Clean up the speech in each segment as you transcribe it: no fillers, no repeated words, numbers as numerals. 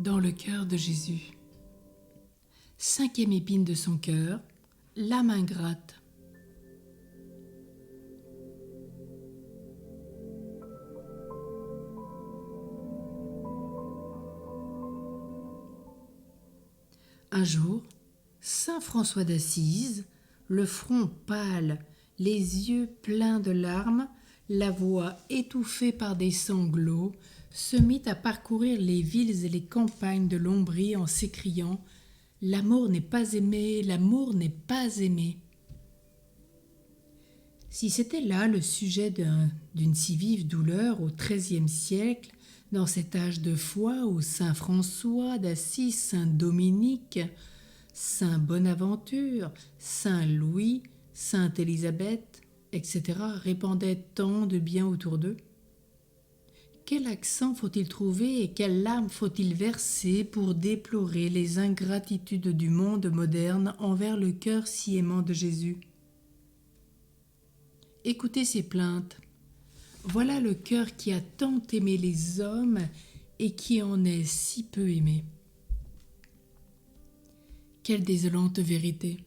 dans le cœur de Jésus. Cinquième épine de son cœur, l'âme ingrate. Un jour, saint François d'Assise, le front pâle, les yeux pleins de larmes, la voix étouffée par des sanglots, se mit à parcourir les villes et les campagnes de l'Ombrie en s'écriant « L'amour n'est pas aimé, l'amour n'est pas aimé ». Si c'était là le sujet d'une si vive douleur au XIIIe siècle, dans cet âge de foi où saint François d'Assise, saint Dominique, saint Bonaventure, saint Louis, sainte Élisabeth, etc. répandaient tant de bien autour d'eux, quel accent faut-il trouver et quelles larmes faut-il verser pour déplorer les ingratitudes du monde moderne envers le cœur si aimant de Jésus? Écoutez ces plaintes. Voilà le cœur qui a tant aimé les hommes et qui en est si peu aimé. Quelle désolante vérité!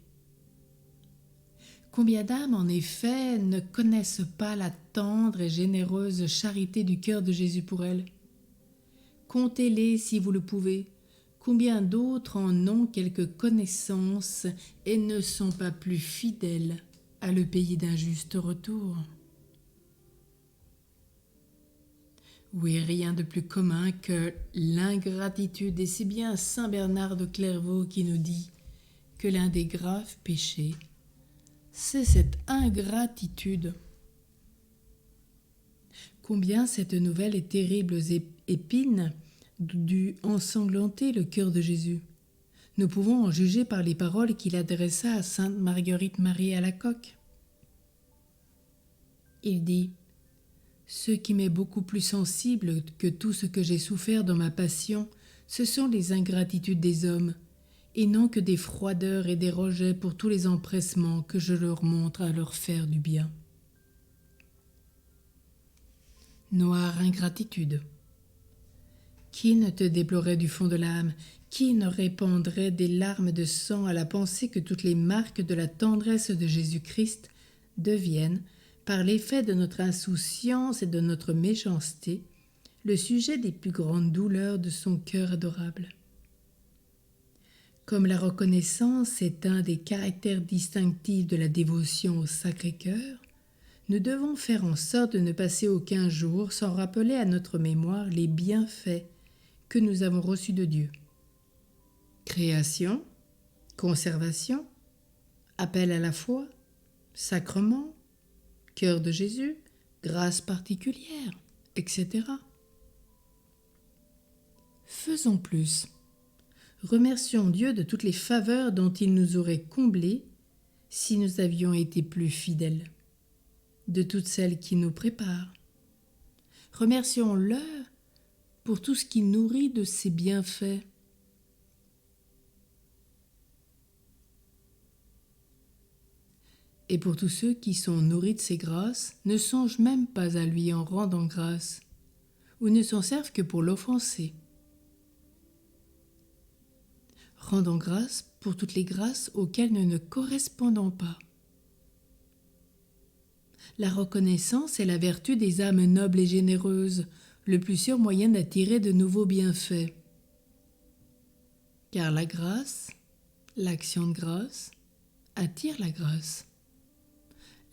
Combien d'âmes, en effet, ne connaissent pas la tendre et généreuse charité du cœur de Jésus pour elles? Comptez-les si vous le pouvez. Combien d'autres en ont quelques connaissances et ne sont pas plus fidèles à le payer d'un juste retour? Oui, rien de plus commun que l'ingratitude, et c'est bien saint Bernard de Clairvaux qui nous dit que l'un des graves péchés, c'est cette ingratitude. Combien cette nouvelle et terrible épine dut ensanglanter le cœur de Jésus. Nous pouvons en juger par les paroles qu'il adressa à sainte Marguerite Marie Alacoque. Il dit « Ce qui m'est beaucoup plus sensible que tout ce que j'ai souffert dans ma passion, ce sont les ingratitudes des hommes, et non que des froideurs et des rejets pour tous les empressements que je leur montre à leur faire du bien. » Noire ingratitude. Qui ne te déplorait du fond de l'âme? Qui ne répandrait des larmes de sang à la pensée que toutes les marques de la tendresse de Jésus-Christ deviennent, par l'effet de notre insouciance et de notre méchanceté, le sujet des plus grandes douleurs de son cœur adorable? Comme la reconnaissance est un des caractères distinctifs de la dévotion au Sacré-Cœur, nous devons faire en sorte de ne passer aucun jour sans rappeler à notre mémoire les bienfaits que nous avons reçus de Dieu. Création, conservation, appel à la foi, sacrement, cœur de Jésus, grâce particulière, etc. Faisons plus. Remercions Dieu de toutes les faveurs dont il nous aurait comblés si nous avions été plus fidèles, de toutes celles qui nous préparent. Remercions-le pour tout ce qui nourrit de ses bienfaits. Et pour tous ceux qui sont nourris de ses grâces, ne songent même pas à lui en rendant grâce, ou ne s'en servent que pour l'offenser. Rendons grâce pour toutes les grâces auxquelles nous ne correspondons pas. La reconnaissance est la vertu des âmes nobles et généreuses, le plus sûr moyen d'attirer de nouveaux bienfaits. Car la grâce, l'action de grâce, attire la grâce.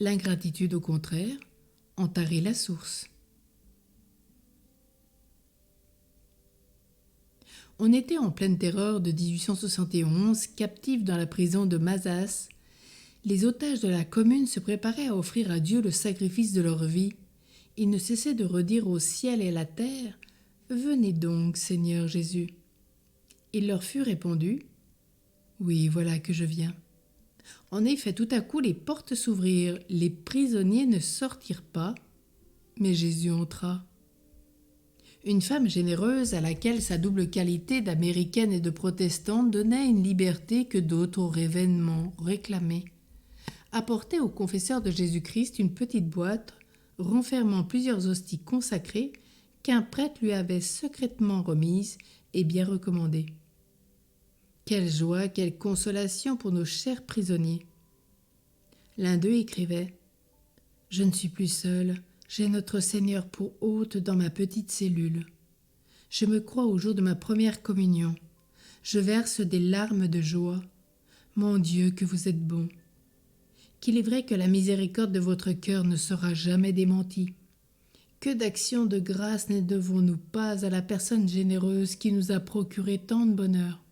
L'ingratitude, au contraire, en tarit la source. On était en pleine terreur de 1871, captifs dans la prison de Mazas. Les otages de la commune se préparaient à offrir à Dieu le sacrifice de leur vie. Ils ne cessaient de redire au ciel et à la terre « Venez donc, Seigneur Jésus !» Il leur fut répondu « Oui, voilà que je viens. » En effet, tout à coup, les portes s'ouvrirent, les prisonniers ne sortirent pas, mais Jésus entra. Une femme généreuse à laquelle sa double qualité d'américaine et de protestante donnait une liberté que d'autres auraient vainement réclamée, apportait au confesseur de Jésus-Christ une petite boîte renfermant plusieurs hosties consacrées qu'un prêtre lui avait secrètement remises et bien recommandé. Quelle joie, quelle consolation pour nos chers prisonniers. L'un d'eux écrivait « Je ne suis plus seul, j'ai notre Seigneur pour hôte dans ma petite cellule. Je me crois au jour de ma première communion. Je verse des larmes de joie. Mon Dieu, que vous êtes bon. Qu'il est vrai que la miséricorde de votre cœur ne sera jamais démentie. Que d'actions de grâce ne devons-nous pas à la personne généreuse qui nous a procuré tant de bonheur.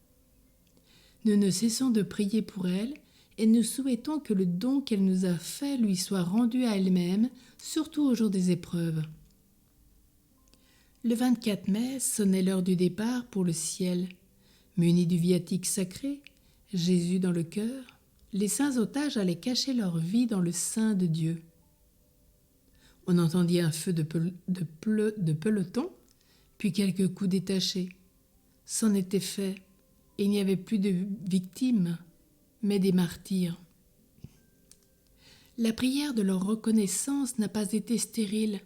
Nous ne cessons de prier pour elle et nous souhaitons que le don qu'elle nous a fait lui soit rendu à elle-même, surtout au jour des épreuves. Le 24 mai sonnait l'heure du départ pour le ciel. Munis du viatique sacré, Jésus dans le cœur, les saints otages allaient cacher leur vie dans le sein de Dieu. On entendit un feu de peloton, puis quelques coups détachés. C'en était fait, et il n'y avait plus de victimes, mais des martyrs. La prière de leur reconnaissance n'a pas été stérile.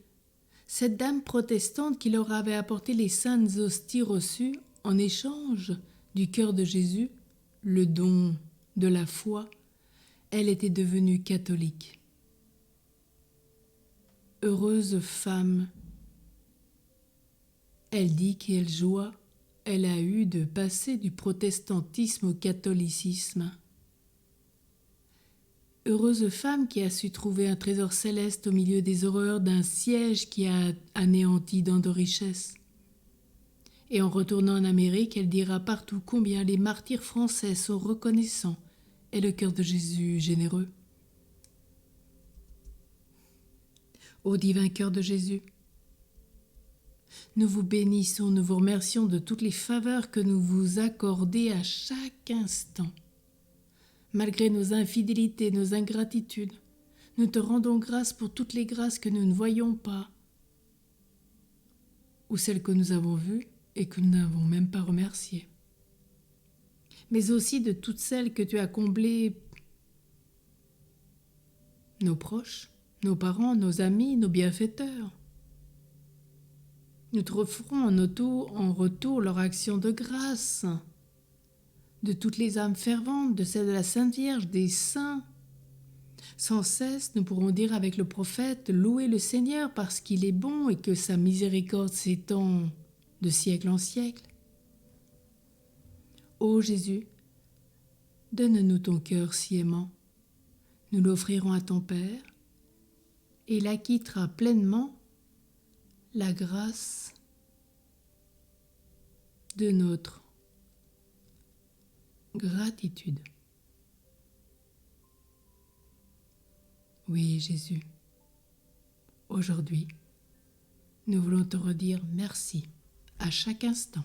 Cette dame protestante qui leur avait apporté les saintes hosties reçues en échange du cœur de Jésus, le don de la foi, elle était devenue catholique. Heureuse femme, elle dit quelle joie elle a eue de passer du protestantisme au catholicisme. Heureuse femme qui a su trouver un trésor céleste au milieu des horreurs d'un siège qui a anéanti tant de richesses. Et en retournant en Amérique, elle dira partout combien les martyrs français sont reconnaissants et le cœur de Jésus généreux. Ô divin cœur de Jésus, nous vous bénissons, nous vous remercions de toutes les faveurs que nous vous accordez à chaque instant. Malgré nos infidélités, nos ingratitudes, nous te rendons grâce pour toutes les grâces que nous ne voyons pas, ou celles que nous avons vues et que nous n'avons même pas remerciées, mais aussi de toutes celles que tu as comblées, nos proches, nos parents, nos amis, nos bienfaiteurs. Nous te referons en retour leur action de grâce, de toutes les âmes ferventes, de celles de la Sainte Vierge, des saints. Sans cesse, nous pourrons dire avec le prophète, louez le Seigneur parce qu'il est bon et que sa miséricorde s'étend de siècle en siècle. Ô Jésus, donne-nous ton cœur si aimant. Nous l'offrirons à ton Père et il acquittera pleinement la grâce de notre gratitude. Oui, Jésus, aujourd'hui, nous voulons te redire merci à chaque instant.